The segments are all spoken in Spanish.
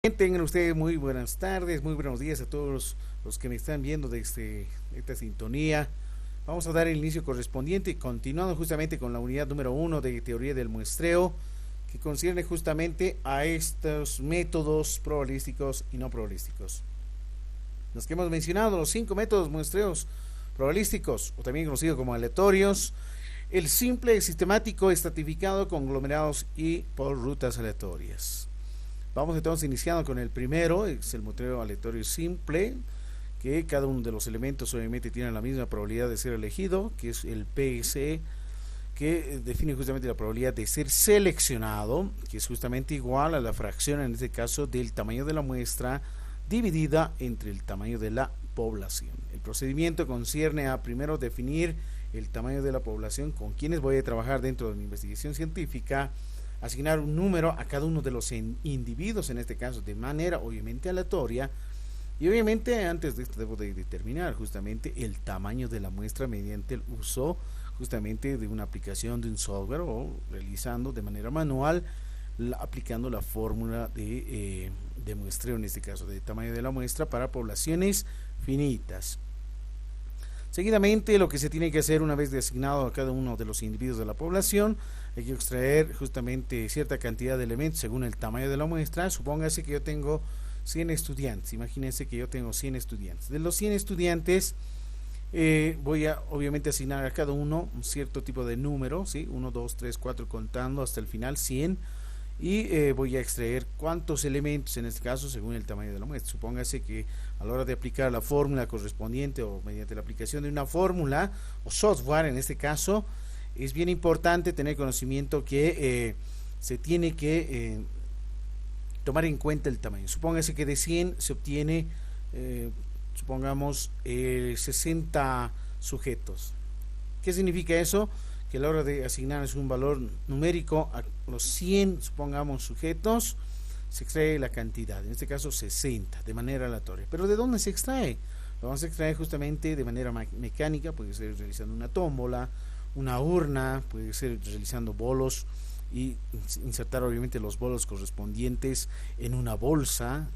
Tengan ustedes muy buenas tardes, muy buenos días a todos los que me están viendo desde esta sintonía. Vamos a dar el inicio correspondiente, continuando justamente con la unidad número 1 de teoría del muestreo, que concierne justamente a estos métodos probabilísticos y no probabilísticos. Los que hemos mencionado, los 5 métodos muestreos probabilísticos, o también conocidos como aleatorios, el simple, sistemático, estratificado, conglomerados y por rutas aleatorias. Vamos entonces iniciando con el primero, es el muestreo aleatorio simple, que cada uno de los elementos obviamente tiene la misma probabilidad de ser elegido, que es el PSE, que define justamente la probabilidad de ser seleccionado, que es justamente igual a la fracción, en este caso, del tamaño de la muestra dividida entre el tamaño de la población. El procedimiento concierne a primero definir el tamaño de la población con quienes voy a trabajar dentro de mi investigación científica, asignar un número a cada uno de los individuos, en este caso de manera obviamente aleatoria, y obviamente antes de esto debo de determinar justamente el tamaño de la muestra mediante el uso justamente de una aplicación de un software o realizando de manera manual, aplicando la fórmula de muestreo, en este caso de tamaño de la muestra para poblaciones finitas. Seguidamente, lo que se tiene que hacer una vez designado a cada uno de los individuos de la población, hay que extraer justamente cierta cantidad de elementos según el tamaño de la muestra. Supóngase que yo tengo 100 estudiantes, imagínense que yo tengo 100 estudiantes. De los 100 estudiantes, voy a obviamente asignar a cada uno un cierto tipo de número, ¿sí? 1, 2, 3, 4, contando hasta el final 100. Y voy a extraer cuántos elementos, en este caso, según el tamaño de la muestra. Supóngase que a la hora de aplicar la fórmula correspondiente o mediante la aplicación de una fórmula o software, en este caso, es bien importante tener conocimiento que se tiene que tomar en cuenta el tamaño. Supóngase que de 100 se obtiene, supongamos, 60 sujetos. ¿Qué significa eso? Que a la hora de asignarles un valor numérico a los 100, supongamos, sujetos, se extrae la cantidad, en este caso 60, de manera aleatoria. ¿Pero de dónde se extrae? Lo vamos a extraer justamente de manera mecánica, puede ser realizando una tómbola, una urna, puede ser realizando bolos y insertar obviamente los bolos correspondientes en una bolsa,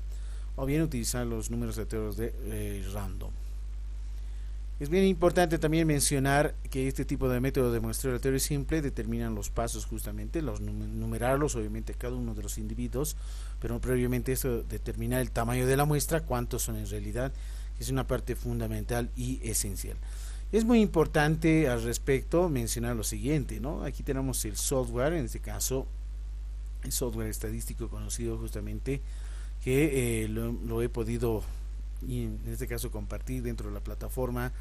o bien utilizar los números aleatorios de random. Es bien importante también mencionar que este tipo de método de muestreo aleatorio simple determinan los pasos justamente, los numerarlos obviamente cada uno de los individuos, pero previamente esto determinar el tamaño de la muestra, cuántos son en realidad, que es una parte fundamental y esencial. Es muy importante al respecto mencionar lo siguiente, ¿no? Aquí tenemos el software, en este caso el software estadístico conocido justamente, que lo he podido, y en este caso compartir dentro de la plataforma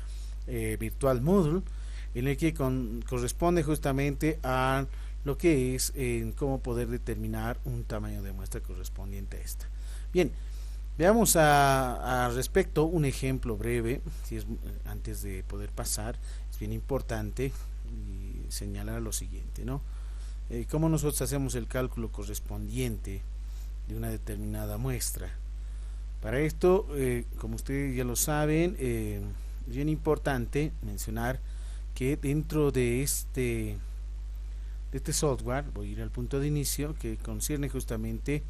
virtual Moodle, en el que corresponde justamente a lo que es cómo poder determinar un tamaño de muestra correspondiente a esta. Bien, veamos al respecto un ejemplo breve, si es, antes de poder pasar, es bien importante señalar lo siguiente, ¿no? Cómo nosotros hacemos el cálculo correspondiente de una determinada muestra. Para esto, como ustedes ya lo saben, es bien importante mencionar que dentro de este software, voy a ir al punto de inicio, que concierne justamente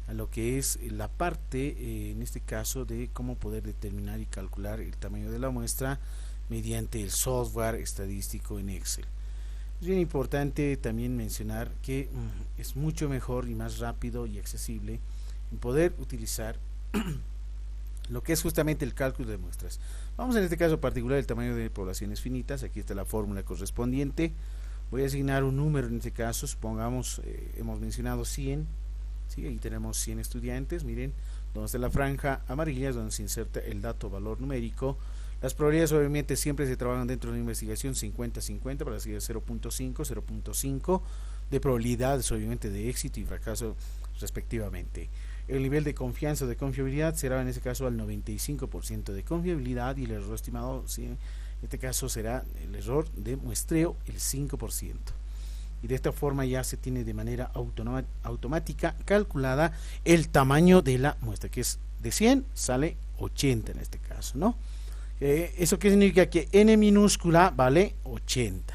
a lo que es la parte, en este caso, de cómo poder determinar y calcular el tamaño de la muestra mediante el software estadístico en Excel. Es bien importante también mencionar que es mucho mejor y más rápido y accesible en poder utilizar lo que es justamente el cálculo de muestras. Vamos en este caso particular el tamaño de poblaciones finitas. Aquí está la fórmula correspondiente. Voy a asignar un número, en este caso supongamos, hemos mencionado 100, ¿sí? Ahí tenemos 100 estudiantes. Miren donde está la franja amarilla, donde se inserta el dato valor numérico. Las probabilidades obviamente siempre se trabajan dentro de una investigación 50-50, para decir 0.5 de probabilidades obviamente de éxito y fracaso respectivamente. El nivel de confianza o de confiabilidad será en este caso al 95% de confiabilidad, y el error estimado, ¿sí?, en este caso será el error de muestreo el 5%. Y de esta forma ya se tiene de manera automática calculada el tamaño de la muestra, que es de 100 sale 80 en este caso, ¿no? ¿Eso qué significa? Que n minúscula vale 80.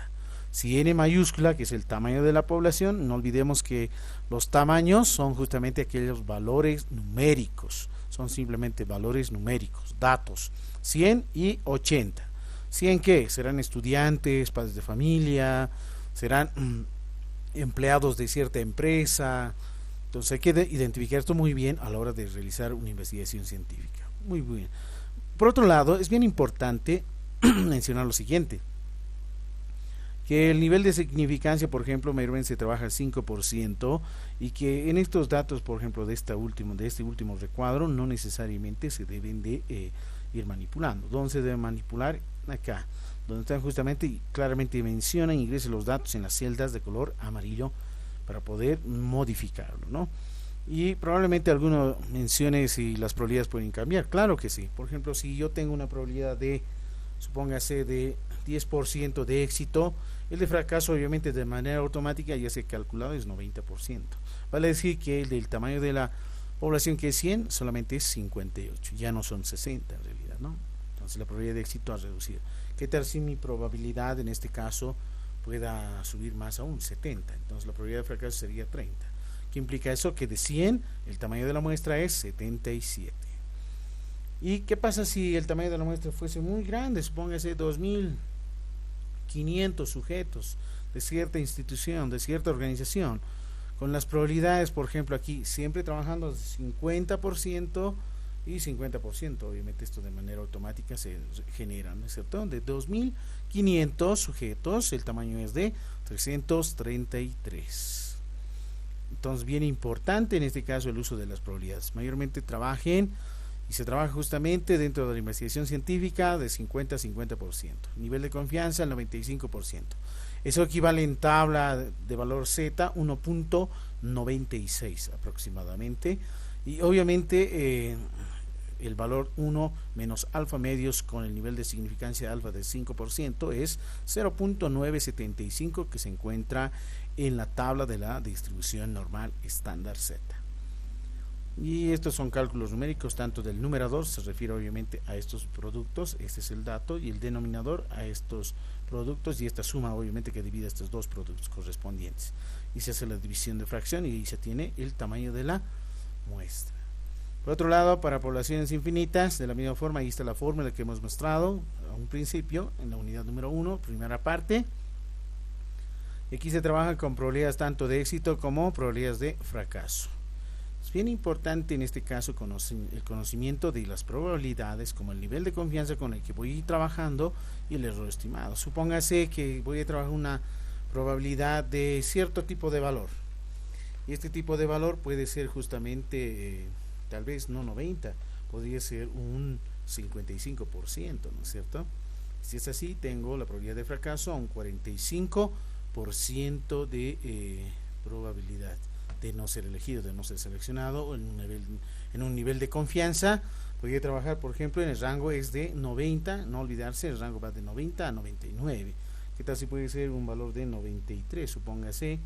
Si n mayúscula, que es el tamaño de la población, no olvidemos que los tamaños son justamente aquellos valores numéricos, son simplemente valores numéricos, datos, 100 y 80. ¿100 qué? Serán estudiantes, padres de familia, serán empleados de cierta empresa. Entonces hay que identificar esto muy bien a la hora de realizar una investigación científica. Muy bien. Por otro lado, es bien importante mencionar lo siguiente, que el nivel de significancia, por ejemplo, mayormente se trabaja al 5%, y que en estos datos, por ejemplo, de este último recuadro, no necesariamente se deben de ir manipulando. ¿Dónde se debe manipular? Acá, donde están justamente y claramente mencionan, ingrese los datos en las celdas de color amarillo para poder modificarlo, ¿no? Y probablemente alguno mencione si las probabilidades pueden cambiar. Claro que sí. Por ejemplo, si yo tengo una probabilidad de, supóngase, de 10% de éxito, el de fracaso obviamente de manera automática ya se ha calculado es 90%. Vale decir que el del tamaño de la población, que es 100, solamente es 58, ya no son 60 en realidad, ¿no? Entonces la probabilidad de éxito ha reducido. ¿Qué tal si mi probabilidad en este caso pueda subir más aún, 70? Entonces la probabilidad de fracaso sería 30. ¿Qué implica eso? Que de 100 el tamaño de la muestra es 77. ¿Y qué pasa si el tamaño de la muestra fuese muy grande? Supóngase 2500 sujetos de cierta institución, de cierta organización, con las probabilidades, por ejemplo, aquí siempre trabajando 50% y 50%, obviamente esto de manera automática se genera, ¿no es cierto? De 2500 sujetos, el tamaño es de 333. Entonces, bien importante en este caso el uso de las probabilidades. Mayormente trabajen y se trabaja justamente dentro de la investigación científica de 50 a 50%. Nivel de confianza el 95%. Eso equivale en tabla de valor Z 1.96 aproximadamente. Y obviamente el valor 1 menos alfa medios con el nivel de significancia alfa de 5% es 0.975, que se encuentra en la tabla de la distribución normal estándar Z. Y estos son cálculos numéricos, tanto del numerador, se refiere obviamente a estos productos, este es el dato, y el denominador a estos productos, y esta suma obviamente que divide estos dos productos correspondientes. Y se hace la división de fracción y ahí se tiene el tamaño de la muestra. Por otro lado, para poblaciones infinitas, de la misma forma, ahí está la fórmula que hemos mostrado a un principio, en la unidad número 1, primera parte. Y aquí se trabaja con probabilidades tanto de éxito como probabilidades de fracaso. Es bien importante en este caso el conocimiento de las probabilidades, como el nivel de confianza con el que voy trabajando y el error estimado. Supóngase que voy a trabajar una probabilidad de cierto tipo de valor. Y este tipo de valor puede ser justamente, tal vez no 90, podría ser un 55%, ¿no es cierto? Si es así, tengo la probabilidad de fracaso a un 45% de probabilidad de no ser elegido, de no ser seleccionado. En un nivel de confianza podría trabajar, por ejemplo, en el rango es de 90, no olvidarse, el rango va de 90 a 99. ¿Qué tal si puede ser un valor de 93, supóngase?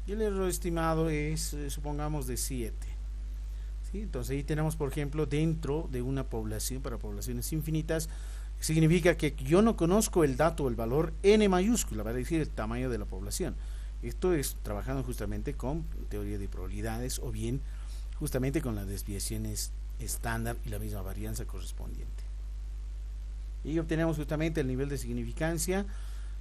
Y el error estimado es, supongamos, de 7. ¿Sí? Entonces ahí tenemos, por ejemplo, dentro de una población, para poblaciones infinitas, significa que yo no conozco el dato, el valor n mayúscula, va a decir el tamaño de la población. Esto es trabajando justamente con teoría de probabilidades o bien justamente con las desviaciones estándar y la misma varianza correspondiente. Y obtenemos justamente el nivel de significancia,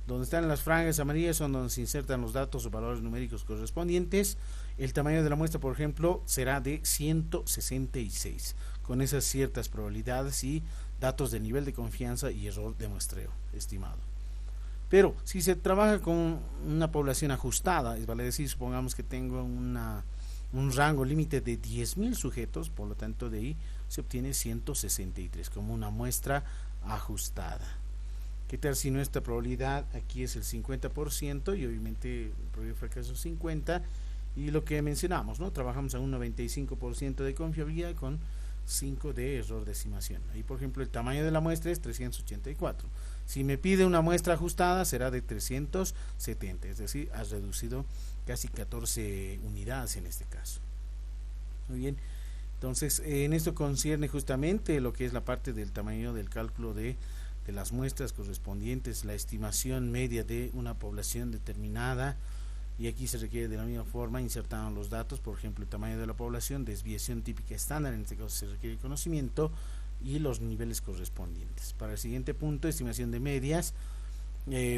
donde están las franjas amarillas son donde se insertan los datos o valores numéricos correspondientes. El tamaño de la muestra, por ejemplo, será de 166, con esas ciertas probabilidades y datos de nivel de confianza y error de muestreo estimado. Pero si se trabaja con una población ajustada, es vale decir, supongamos que tengo un rango límite de 10.000 sujetos, por lo tanto de ahí se obtiene 163 como una muestra ajustada. ¿Qué tal si nuestra probabilidad aquí es el 50% y obviamente el probabilidad de fracaso es 50%? Y lo que mencionamos, ¿no? Trabajamos a un 95% de confiabilidad con 5 de error de estimación. Ahí, por ejemplo, el tamaño de la muestra es 384. Si me pide una muestra ajustada, será de 370, es decir, ha reducido casi 14 unidades en este caso. Muy bien, entonces en esto concierne justamente lo que es la parte del tamaño del cálculo de de las muestras correspondientes, la estimación media de una población determinada, y aquí se requiere de la misma forma insertar los datos, por ejemplo el tamaño de la población, desviación típica estándar, en este caso se requiere conocimiento, y los niveles correspondientes. Para el siguiente punto, estimación de medias,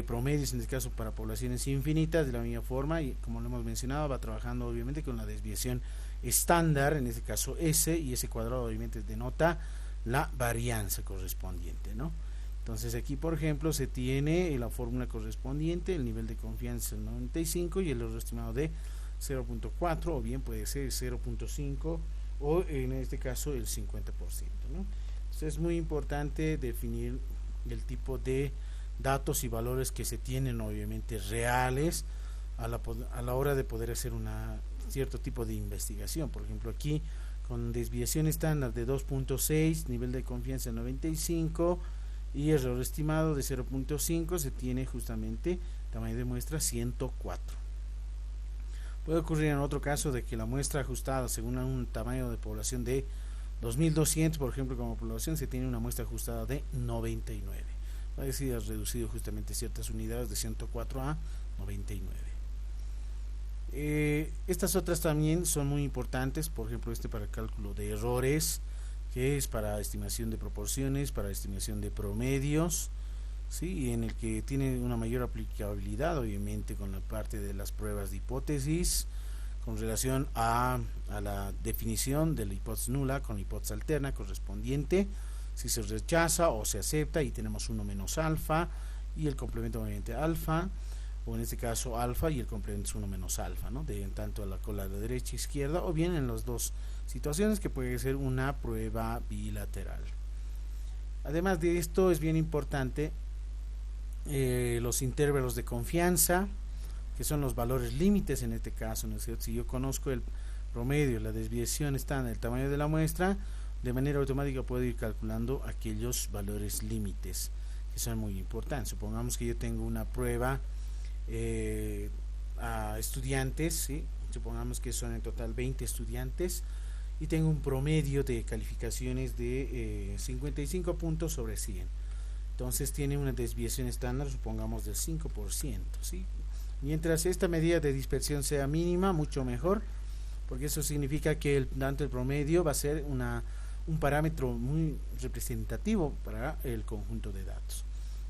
promedios, en este caso para poblaciones infinitas, de la misma forma, y como lo hemos mencionado, va trabajando obviamente con la desviación estándar, en este caso S, y ese cuadrado obviamente denota la varianza correspondiente, ¿no? Entonces aquí, por ejemplo, se tiene la fórmula correspondiente, el nivel de confianza el 95 y el error estimado de 0.4, o bien puede ser 0.5 o en este caso el 50%, ¿no? Entonces es muy importante definir el tipo de datos y valores que se tienen obviamente reales a la hora de poder hacer cierto tipo de investigación. Por ejemplo, aquí con desviación estándar de 2.6, nivel de confianza 95 y error estimado de 0.5, se tiene justamente tamaño de muestra 104. Puede ocurrir en otro caso de que la muestra ajustada según un tamaño de población de 2200, por ejemplo, como población, se tiene una muestra ajustada de 99. Es decir, ha reducido justamente ciertas unidades de 104 a 99. Estas otras también son muy importantes, por ejemplo para el cálculo de errores, que es para estimación de proporciones, para estimación de promedios, ¿sí? Y en el que tiene una mayor aplicabilidad obviamente con la parte de las pruebas de hipótesis, con relación a la definición de la hipótesis nula con la hipótesis alterna correspondiente, si se rechaza o se acepta, y tenemos 1 menos alfa y el complemento obviamente alfa, o en este caso alfa y el complemento es 1 menos alfa, ¿no? De tanto a la cola de derecha e izquierda, o bien en las dos situaciones, que puede ser una prueba bilateral. Además de esto, es bien importante los intervalos de confianza, que son los valores límites en este caso, ¿no es cierto? Si yo conozco el promedio, la desviación estándar, el tamaño de la muestra, de manera automática puedo ir calculando aquellos valores límites que son muy importantes. Supongamos que yo tengo una prueba a estudiantes, ¿sí? Supongamos que son en total 20 estudiantes y tengo un promedio de calificaciones de 55 puntos sobre 100. Entonces tiene una desviación estándar, supongamos del 5%, ¿sí? Mientras esta medida de dispersión sea mínima, mucho mejor, porque eso significa que tanto el promedio va a ser un parámetro muy representativo para el conjunto de datos.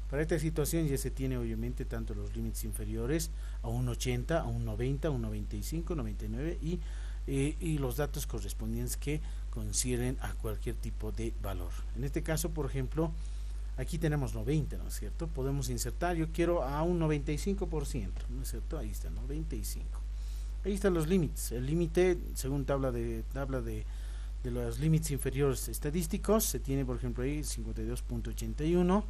Para esta situación ya se tiene obviamente tanto los límites inferiores a un 80, a un 90, a un 95, 99 y los datos correspondientes que coinciden a cualquier tipo de valor. En este caso, por ejemplo, aquí tenemos 90, ¿no es cierto? Podemos insertar, yo quiero a un 95%, ¿no es cierto? Ahí está, 95. Ahí están los límites. El límite, según tabla de los límites inferiores estadísticos, se tiene, por ejemplo, ahí 52.81,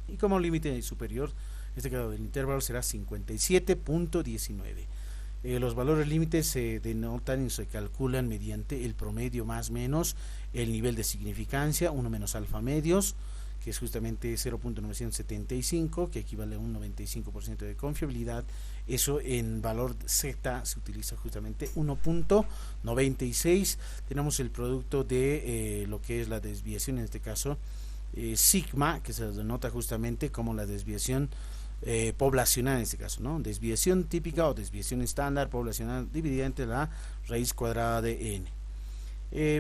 y como límite superior, este caso del intervalo será 57.19. Los valores límites se denotan y se calculan mediante el promedio más menos el nivel de significancia, 1 menos alfa medios, que es justamente 0.975, que equivale a un 95% de confiabilidad. Eso en valor Z se utiliza justamente 1.96. Tenemos el producto de lo que es la desviación, en este caso sigma, que se denota justamente como la desviación poblacional en este caso, ¿no? Desviación típica o desviación estándar poblacional dividida entre la raíz cuadrada de n.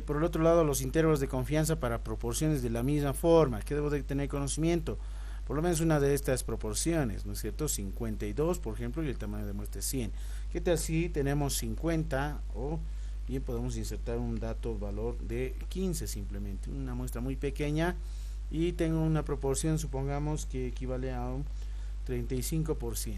Por el otro lado, los intervalos de confianza para proporciones de la misma forma, que debo de tener conocimiento, por lo menos una de estas proporciones, ¿no es cierto? 52, por ejemplo, y el tamaño de muestra es 100. ¿Qué tal si tenemos 50 o bien podemos insertar un dato valor de 15 simplemente, una muestra muy pequeña y tengo una proporción, supongamos que equivale a un 35%.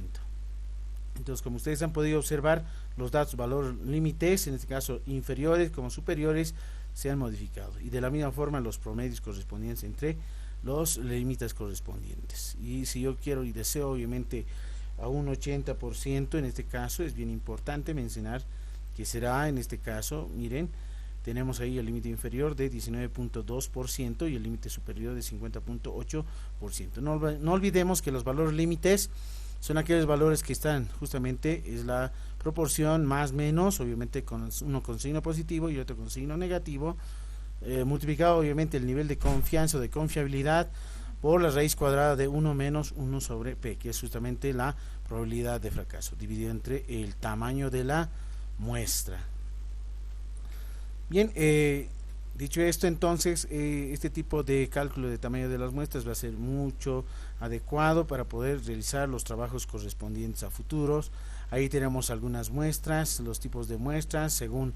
Entonces, como ustedes han podido observar, los datos valor límites, en este caso inferiores como superiores, se han modificado, y de la misma forma los promedios correspondientes entre los límites correspondientes. Y si yo quiero y deseo obviamente a un 80%, en este caso es bien importante mencionar que será en este caso, miren, tenemos ahí el límite inferior de 19.2% y el límite superior de 50.8%. No olvidemos que los valores límites son aquellos valores que están justamente, es la proporción más menos, obviamente con uno con signo positivo y otro con signo negativo, multiplicado obviamente el nivel de confianza o de confiabilidad por la raíz cuadrada de 1 menos 1 sobre P, que es justamente la probabilidad de fracaso, dividido entre el tamaño de la muestra. Bien, dicho esto, entonces, este tipo de cálculo de tamaño de las muestras va a ser mucho adecuado para poder realizar los trabajos correspondientes a futuros. Ahí tenemos algunas muestras, los tipos de muestras, según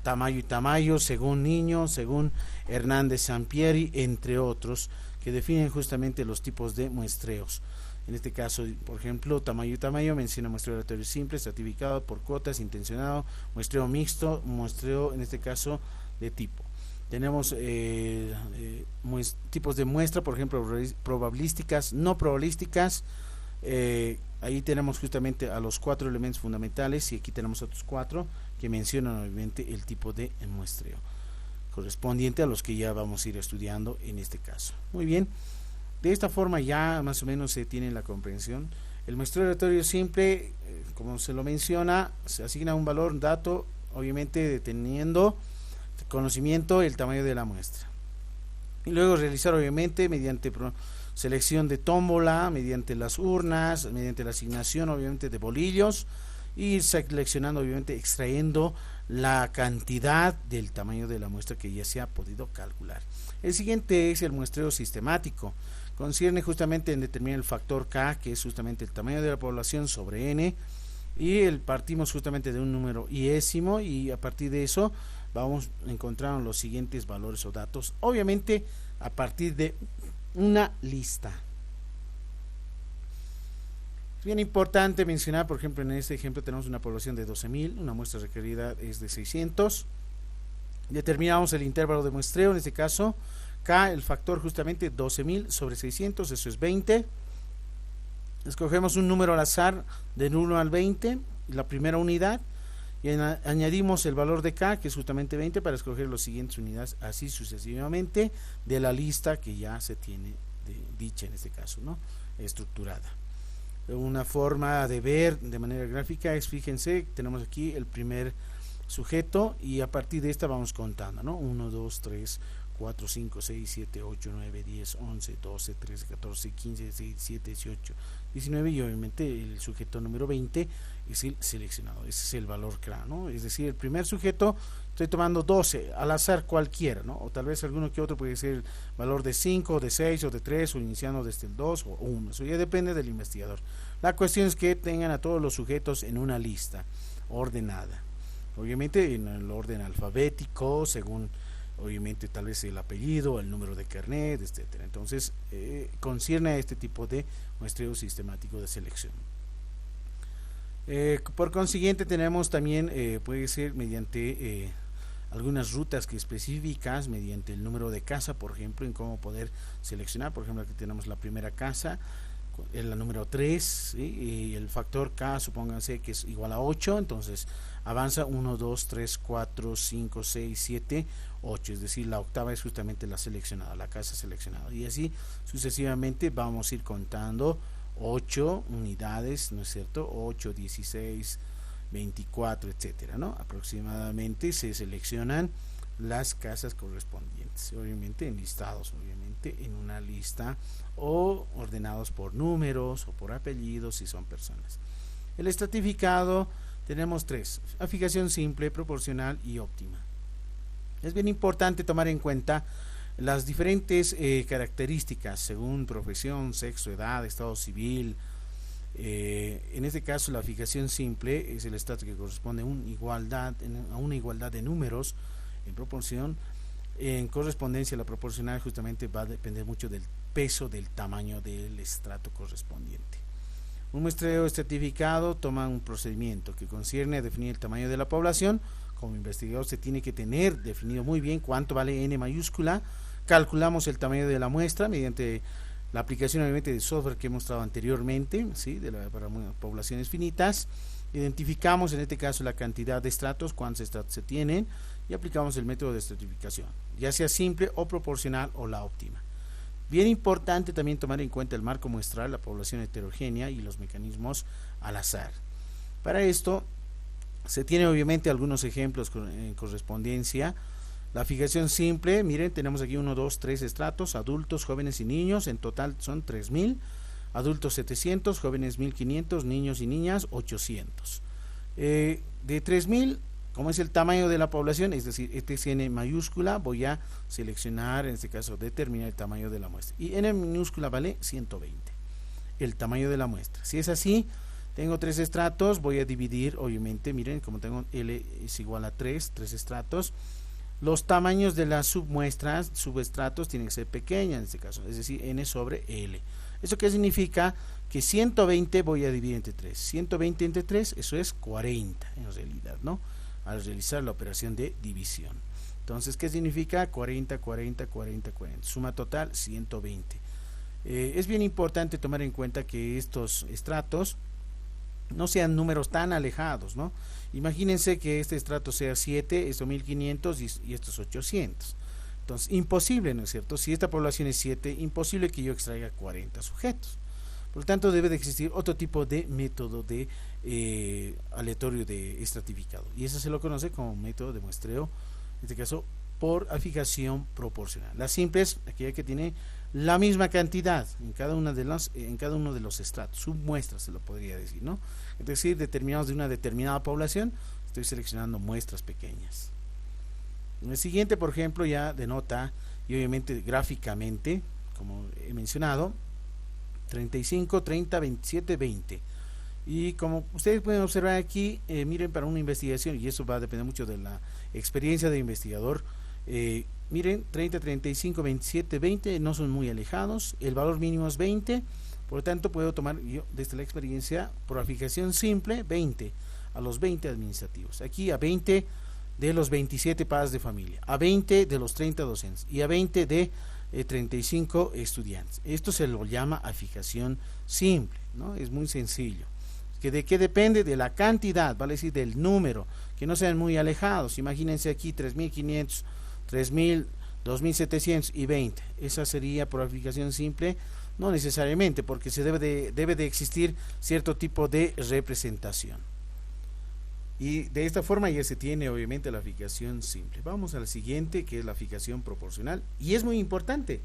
tamaño y tamaño, según niño, según Hernández Sampieri, entre otros, que definen justamente los tipos de muestreos. En este caso, por ejemplo, tamaño y tamaño menciona muestreo aleatorio simple, estratificado por cuotas, intencionado, muestreo mixto, muestreo en este caso de tipo. Tenemos tipos de muestra, por ejemplo, probabilísticas, no probabilísticas. Ahí tenemos justamente a los 4 elementos fundamentales y aquí tenemos otros 4 que mencionan obviamente el tipo de muestreo correspondiente a los que ya vamos a ir estudiando en este caso. Muy bien, de esta forma ya más o menos se tiene la comprensión. El muestreo aleatorio simple, como se lo menciona, se asigna un valor, un dato, obviamente teniendo conocimiento el tamaño de la muestra, y luego realizar obviamente mediante selección de tómbola, mediante las urnas, mediante la asignación obviamente de bolillos, y seleccionando obviamente, extrayendo la cantidad del tamaño de la muestra que ya se ha podido calcular. El siguiente es el muestreo sistemático, concierne justamente en determinar el factor K, que es justamente el tamaño de la población sobre N, y partimos justamente de un número iésimo, y a partir de eso vamos a encontrar los siguientes valores o datos, obviamente a partir de una lista. Es bien importante mencionar, por ejemplo, en este ejemplo tenemos una población de 12.000, una muestra requerida es de 600. Determinamos el intervalo de muestreo, en este caso K, el factor justamente 12.000 sobre 600, eso es 20. Escogemos un número al azar del 1 al 20, la primera unidad, y añadimos el valor de K, que es justamente 20, para escoger las siguientes unidades, así sucesivamente, de la lista que ya se tiene dicha, en este caso, ¿no?, estructurada. Una forma de ver de manera gráfica es, fíjense, tenemos aquí el primer sujeto, y a partir de esta vamos contando, ¿no? 1, 2, 3, 4, 5, 6, 7, 8, 9, 10, 11, 12, 13, 14, 15, 16, 17, 18, 19, y obviamente el sujeto número 20 es el seleccionado. Ese es el valor K, ¿no? Es decir, el primer sujeto estoy tomando 12 al azar cualquiera, ¿no? O tal vez alguno que otro puede ser el valor de 5, o de 6, o de 3, o iniciando desde el 2 o 1. Eso ya depende del investigador. La cuestión es que tengan a todos los sujetos en una lista ordenada, obviamente en el orden alfabético, según obviamente tal vez el apellido, el número de carnet, etcétera. Entonces concierne a este tipo de muestreo sistemático de selección. Por consiguiente tenemos también, puede ser mediante algunas rutas que específicas, mediante el número de casa, por ejemplo, en cómo poder seleccionar. Por ejemplo, aquí tenemos la primera casa, la número 3, ¿sí? Y el factor K, supónganse que es igual a 8, entonces avanza 1, 2, 3, 4, 5, 6, 7, 8, es decir, la octava es justamente la seleccionada, la casa seleccionada, y así sucesivamente vamos a ir contando 8 unidades, ¿no es cierto? 8, 16, 24, etcétera, ¿no? Aproximadamente se seleccionan las casas correspondientes, obviamente en listados, obviamente en una lista, o ordenados por números o por apellidos si son personas. El estratificado tenemos 3: fijación simple, proporcional y óptima. Es bien importante tomar en cuenta las diferentes características según profesión, sexo, edad, estado civil. En este caso la fijación simple es el estrato que corresponde a una igualdad de números en proporción. En correspondencia, la proporcional justamente va a depender mucho del peso del tamaño del estrato correspondiente. Un muestreo estratificado toma un procedimiento que concierne a definir el tamaño de la población. Como investigador se tiene que tener definido muy bien cuánto vale N mayúscula. Calculamos el tamaño de la muestra mediante la aplicación obviamente de software que he mostrado anteriormente, ¿sí?, para poblaciones finitas. Identificamos en este caso la cantidad de estratos, cuántos estratos se tienen, y aplicamos el método de estratificación, ya sea simple o proporcional o la óptima. Bien importante también tomar en cuenta el marco muestral, la población heterogénea y los mecanismos al azar. Para esto se tienen obviamente algunos ejemplos en correspondencia. La fijación simple, miren, tenemos aquí 1, 2, 3 estratos, adultos, jóvenes y niños, en total son 3000, adultos 700, jóvenes 1500, niños y niñas 800. De 3000, como es el tamaño de la población, es decir, ETCN mayúscula, voy a seleccionar, en este caso, determinar el tamaño de la muestra. Y N minúscula vale 120, el tamaño de la muestra. Si es así, tengo 3 estratos, voy a dividir, obviamente, miren, como tengo L es igual a 3 estratos, los tamaños de las submuestras, subestratos, tienen que ser pequeñas en este caso, es decir, N sobre L. ¿Eso qué significa? Que 120 voy a dividir entre 3. 120 entre 3, eso es 40 en realidad, ¿no? Al realizar la operación de división. Entonces, ¿qué significa? 40, 40, 40, 40. Suma total, 120. Es bien importante tomar en cuenta que estos estratos no sean números tan alejados, ¿no? Imagínense que este estrato sea 7, esto 1500 y esto es 800. Entonces, imposible, ¿no es cierto? Si esta población es 7, imposible que yo extraiga 40 sujetos. Por lo tanto, debe de existir otro tipo de método de aleatorio de estratificado. Y eso se lo conoce como método de muestreo, en este caso, por fijación proporcional. La simple es aquella que tiene la misma cantidad en cada uno de los estratos, submuestras se lo podría decir, ¿no? Es decir, determinados de una determinada población, estoy seleccionando muestras pequeñas. En el siguiente, por ejemplo, ya denota, y obviamente gráficamente, como he mencionado, 35, 30, 27, 20. Y como ustedes pueden observar aquí, miren, para una investigación, y eso va a depender mucho de la experiencia del investigador, miren, 30, 35, 27, 20 no son muy alejados, el valor mínimo es 20, por lo tanto puedo tomar yo desde la experiencia por la fijación simple 20 a los 20 administrativos, aquí a 20 de los 27 padres de familia, a 20 de los 30 docentes y a 20 de 35 estudiantes. Esto se lo llama a fijación simple, ¿no? Es muy sencillo. ¿De qué depende? De la cantidad, vale decir, del número, que no sean muy alejados. Imagínense aquí 3500, 3000, 2700 y 20. Esa sería por aplicación simple, no necesariamente, porque se debe de existir cierto tipo de representación. Y de esta forma ya se tiene obviamente la fijación simple. Vamos a la siguiente, que es la fijación proporcional, y es muy importante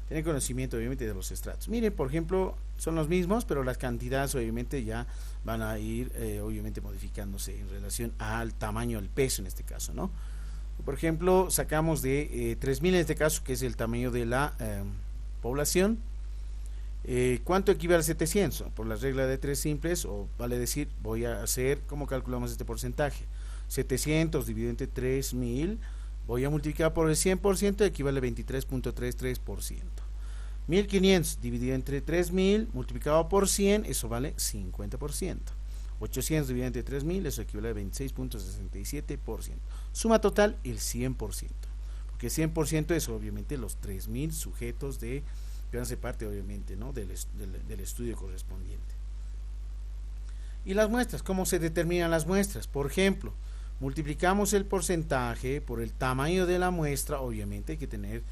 tener conocimiento obviamente de los estratos. Miren, por ejemplo, son los mismos, pero las cantidades obviamente ya van a ir obviamente modificándose en relación al tamaño, al peso en este caso, ¿no? Por ejemplo, sacamos de 3000 en este caso, que es el tamaño de la población. ¿Cuánto equivale a 700? Por la regla de 3 simples, o vale decir, voy a hacer, ¿cómo calculamos este porcentaje? 700 dividido entre 3000, voy a multiplicar por el 100%, equivale a 23.33%. 1500 dividido entre 3000, multiplicado por 100, eso vale 50%. 800 dividido entre 3000, eso equivale a 26.67%. Suma total, el 100%. Porque 100% es obviamente los 3000 sujetos que van a ser parte obviamente, ¿no? del estudio correspondiente. Y las muestras, ¿cómo se determinan las muestras? Por ejemplo, multiplicamos el porcentaje por el tamaño de la muestra, obviamente hay que tener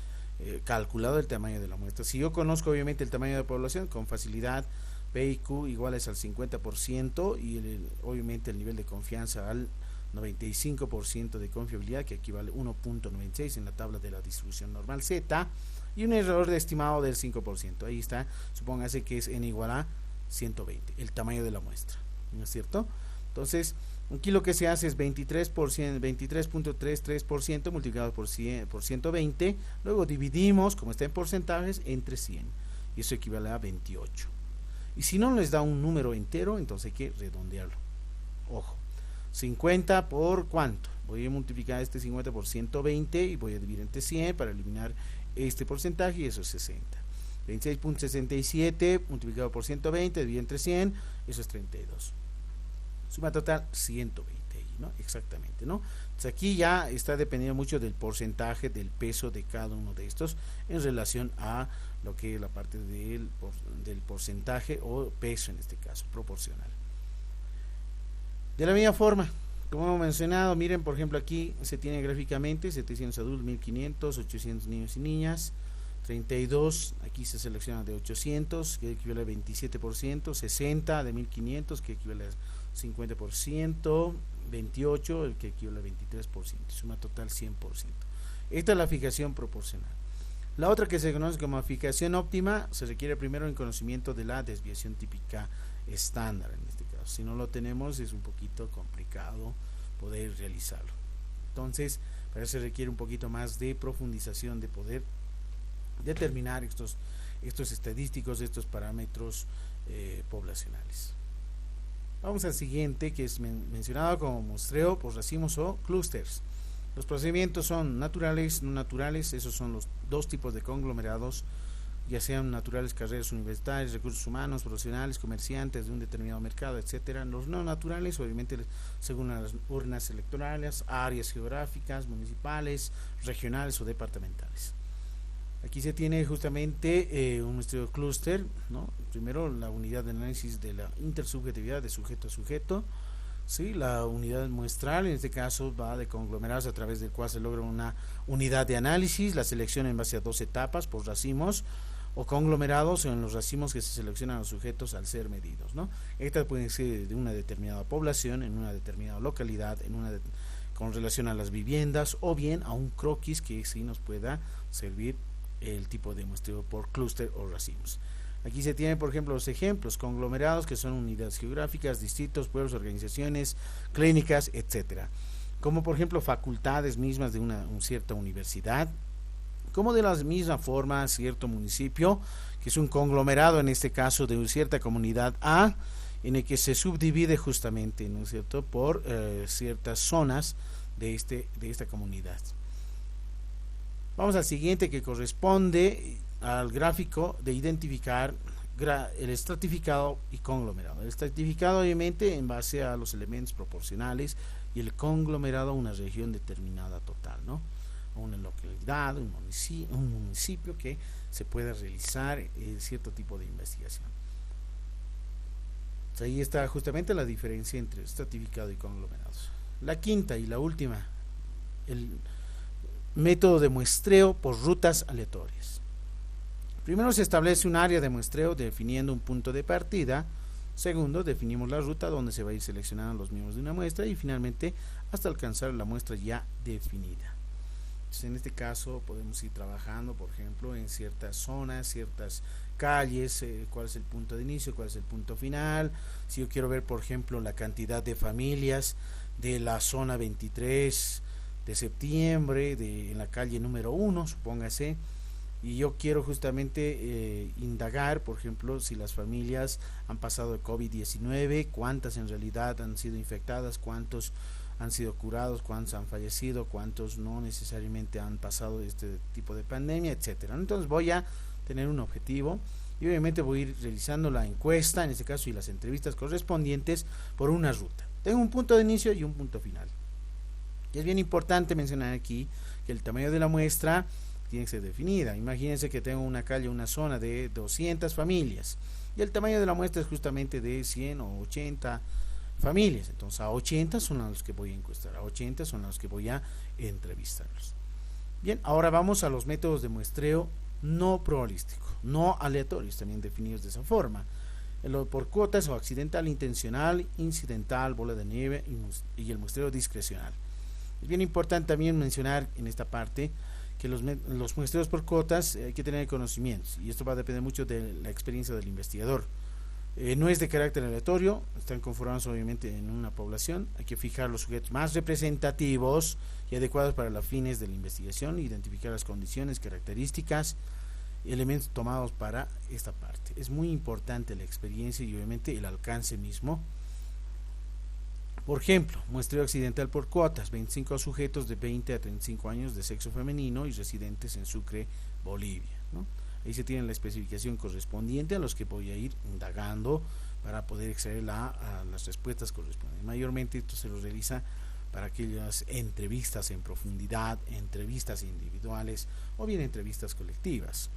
calculado el tamaño de la muestra. Si yo conozco obviamente el tamaño de la población, con facilidad P y Q iguales al 50% y obviamente el nivel de confianza al 95% de confiabilidad, que equivale a 1.96 en la tabla de la distribución normal Z, y un error de estimado del 5%. Ahí está, supóngase que es n igual a 120, el tamaño de la muestra, ¿no es cierto? Entonces, aquí lo que se hace es 23.33% multiplicado por 120, luego dividimos, como está en porcentajes, entre 100, y eso equivale a 28. Y si no les da un número entero, entonces hay que redondearlo. Ojo, 50 por ¿cuánto? Voy a multiplicar este 50 por 120 y voy a dividir entre 100 para eliminar este porcentaje, y eso es 60. 26.67 multiplicado por 120 dividido entre 100, eso es 32. Suma total 120, ¿no? Exactamente, ¿no? Entonces aquí ya está dependiendo mucho del porcentaje, del peso de cada uno de estos en relación a lo que es la parte del porcentaje o peso, en este caso, proporcional. De la misma forma, como hemos mencionado, miren, por ejemplo, aquí se tiene gráficamente 700 adultos, 1500, 800 niños y niñas, 32, aquí se selecciona de 800, que equivale a 27%, 60 de 1500, que equivale a 50%, 28, el que equivale a 23%, suma total 100%. Esta es la fijación proporcional. La otra, que se conoce como fijación óptima, se requiere primero el conocimiento de la desviación típica estándar en este caso. Si no lo tenemos, es un poquito complicado poder realizarlo. Entonces, para eso se requiere un poquito más de profundización, de poder determinar estos estadísticos, estos parámetros poblacionales. Vamos al siguiente, que es mencionado como muestreo por racimos o clústeres. Los procedimientos son naturales, no naturales. Esos son los dos tipos de conglomerados, ya sean naturales, carreras universitarias, recursos humanos, profesionales, comerciantes de un determinado mercado, etcétera. Los no naturales, obviamente, según las urnas electorales, áreas geográficas, municipales, regionales o departamentales. Aquí se tiene justamente un muestreo clúster, ¿no? Primero, la unidad de análisis de la intersubjetividad de sujeto a sujeto. Sí, la unidad muestral, en este caso, va de conglomerados, a través del cual se logra una unidad de análisis, la selección en base a dos etapas por racimos, o conglomerados en los racimos que se seleccionan a los sujetos al ser medidos, ¿no? Estas pueden ser de una determinada población, en una determinada localidad, con relación a las viviendas, o bien a un croquis que sí nos pueda servir el tipo de muestreo por clúster o racimos. Aquí se tienen, por ejemplo, los ejemplos: conglomerados, que son unidades geográficas, distritos, pueblos, organizaciones, clínicas, etcétera. Como por ejemplo facultades mismas de una cierta universidad, como de la misma forma cierto municipio, que es un conglomerado en este caso de cierta comunidad A, en el que se subdivide justamente, ¿no es cierto?, por ciertas zonas de esta comunidad. Vamos al siguiente, que corresponde al gráfico de identificar el estratificado y conglomerado. El estratificado, obviamente, en base a los elementos proporcionales, y el conglomerado a una región determinada total, ¿no? Una localidad, un municipio que se pueda realizar cierto tipo de investigación. Entonces, ahí está justamente la diferencia entre estratificado y conglomerados. La quinta y la última, el método de muestreo por rutas aleatorias. Primero se establece un área de muestreo definiendo un punto de partida. Segundo, definimos la ruta donde se va a ir seleccionando los miembros de una muestra, y finalmente hasta alcanzar la muestra ya definida. Entonces, en este caso podemos ir trabajando, por ejemplo, en ciertas zonas, ciertas calles, cuál es el punto de inicio, cuál es el punto final. Si yo quiero ver, por ejemplo, la cantidad de familias de la zona 23 de septiembre, en la calle número 1, supóngase, y yo quiero justamente indagar, por ejemplo, si las familias han pasado de COVID-19, cuántas en realidad han sido infectadas, cuántos han sido curados, cuántos han fallecido, cuántos no necesariamente han pasado este tipo de pandemia, etcétera. Entonces voy a tener un objetivo, y obviamente voy a ir realizando la encuesta, en este caso, y las entrevistas correspondientes por una ruta. Tengo un punto de inicio y un punto final. Y es bien importante mencionar aquí que el tamaño de la muestra tiene que ser definida. Imagínense que tengo una calle, una zona de 200 familias, y el tamaño de la muestra es justamente de 100 o 80 familias. Entonces a 80 son a los que voy a encuestar, a 80 son a los que voy a entrevistarlos. Bien, ahora vamos a los métodos de muestreo no probabilístico, no aleatorios, también definidos de esa forma. Por cuotas o accidental, intencional, incidental, bola de nieve, y el muestreo discrecional. Es bien importante también mencionar en esta parte que los muestreos por cuotas hay que tener conocimientos, y esto va a depender mucho de la experiencia del investigador. No es de carácter aleatorio, están conformados obviamente en una población. Hay que fijar los sujetos más representativos y adecuados para los fines de la investigación, identificar las condiciones, características, elementos tomados para esta parte. Es muy importante la experiencia y obviamente el alcance mismo. Por ejemplo, muestreo accidental por cuotas: 25 sujetos de 20 a 35 años de sexo femenino y residentes en Sucre, Bolivia, ¿no? Ahí se tiene la especificación correspondiente a los que voy a ir indagando para poder extraer las respuestas correspondientes. Mayormente esto se lo realiza para aquellas entrevistas en profundidad, entrevistas individuales o bien entrevistas colectivas.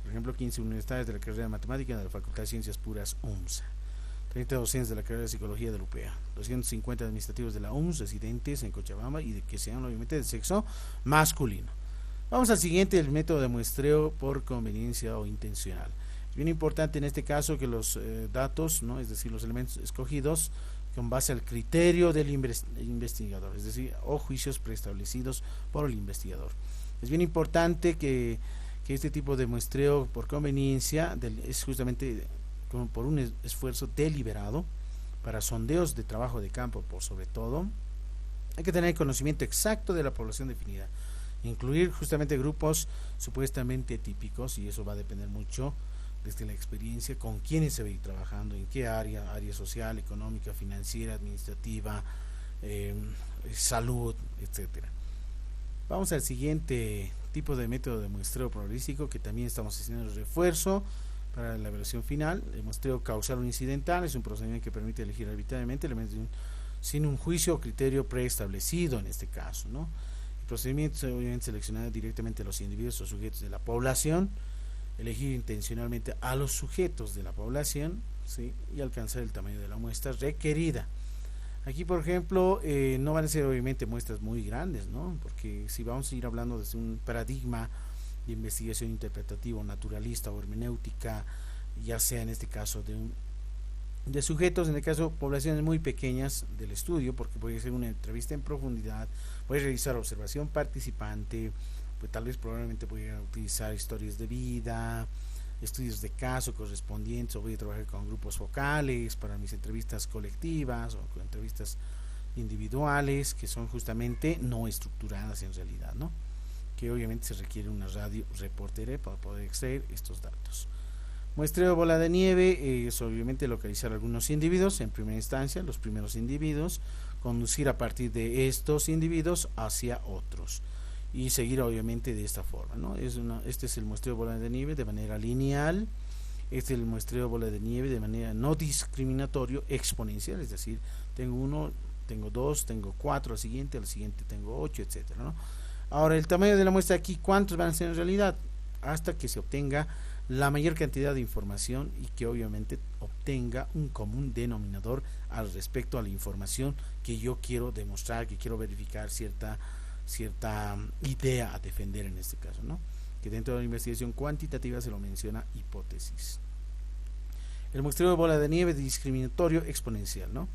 Por ejemplo, 15 universitarios de la carrera de matemática de la Facultad de Ciencias Puras UMSA, 30 docentes de la carrera de psicología de la UPEA, 250 administrativos de la UMS residentes en Cochabamba y que sean obviamente de sexo masculino. Vamos al siguiente, el método de muestreo por conveniencia o intencional. Es bien importante en este caso que los datos, ¿no?, es decir, los elementos escogidos con base al criterio del investigador, es decir, o juicios preestablecidos por el investigador. Es bien importante que este tipo de muestreo por conveniencia es justamente por un esfuerzo deliberado para sondeos de trabajo de campo, por sobre todo. Hay que tener conocimiento exacto de la población definida, incluir justamente grupos supuestamente típicos, y eso va a depender mucho desde la experiencia con quiénes se va a ir trabajando, en qué área social, económica, financiera, administrativa, salud, etcétera. Vamos al siguiente tipo de método de muestreo probabilístico, que también estamos haciendo el refuerzo para la evaluación final. El muestreo causal o incidental es un procedimiento que permite elegir arbitrariamente elementos sin un juicio o criterio preestablecido en este caso, ¿no? El procedimiento es obviamente seleccionar directamente a los individuos o sujetos de la población, elegir intencionalmente a los sujetos de la población, ¿sí? Y alcanzar el tamaño de la muestra requerida. Aquí, por ejemplo, no van a ser obviamente muestras muy grandes, ¿no? Porque si vamos a ir hablando desde un paradigma de investigación interpretativa, naturalista o hermenéutica, ya sea en este caso de sujetos, en el caso poblaciones muy pequeñas del estudio, porque voy a hacer una entrevista en profundidad, voy a realizar observación participante, pues tal vez probablemente voy a utilizar historias de vida, estudios de caso correspondientes, o voy a trabajar con grupos focales para mis entrevistas colectivas o con entrevistas individuales que son justamente no estructuradas en realidad, ¿no? Que obviamente se requiere una radio reportera para poder extraer estos datos. Muestreo bola de nieve es obviamente localizar algunos individuos en primera instancia, los primeros individuos, conducir a partir de estos individuos hacia otros y seguir obviamente de esta forma, ¿no? Este es el muestreo bola de nieve de manera lineal. Este es el muestreo bola de nieve de manera no discriminatorio, exponencial, es decir, tengo 1, tengo 2, tengo 4 al siguiente tengo 8, etcétera, ¿no? Ahora, el tamaño de la muestra aquí, ¿cuántos van a ser en realidad? Hasta que se obtenga la mayor cantidad de información y que obviamente obtenga un común denominador al respecto a la información que yo quiero demostrar, que quiero verificar cierta idea a defender en este caso, ¿no? Que dentro de la investigación cuantitativa se lo menciona hipótesis. El muestreo de bola de nieve discriminatorio exponencial, ¿no?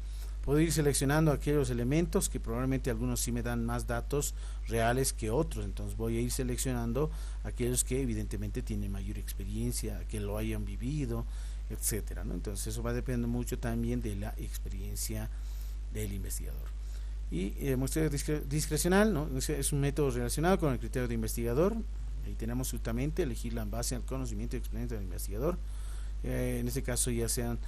Puedo ir seleccionando aquellos elementos que probablemente algunos sí me dan más datos reales que otros, entonces voy a ir seleccionando aquellos que evidentemente tienen mayor experiencia, que lo hayan vivido, etcétera, ¿no? Entonces eso va a depender mucho también de la experiencia del investigador. Y muestreo discrecional, ¿no? Es un método relacionado con el criterio de investigador. Ahí tenemos justamente elegirla en base al conocimiento y experiencia del investigador, en este caso ya sean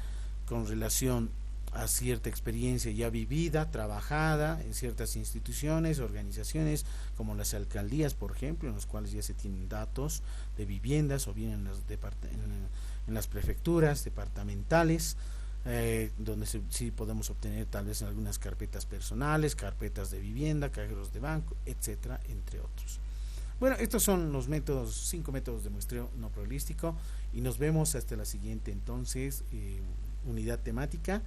con relación a cierta experiencia ya vivida, trabajada en ciertas instituciones, organizaciones como las alcaldías, por ejemplo, en los cuales ya se tienen datos de viviendas, o bien en las prefecturas departamentales, donde sí podemos obtener tal vez en algunas carpetas personales, carpetas de vivienda, cajeros de banco, etcétera, entre otros. Bueno, estos son los 5 métodos de muestreo no probabilístico, y nos vemos hasta la siguiente entonces unidad temática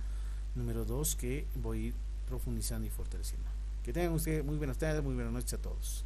número 2, que voy a ir profundizando y fortaleciendo. Que tengan ustedes muy buenas tardes, muy buenas noches a todos.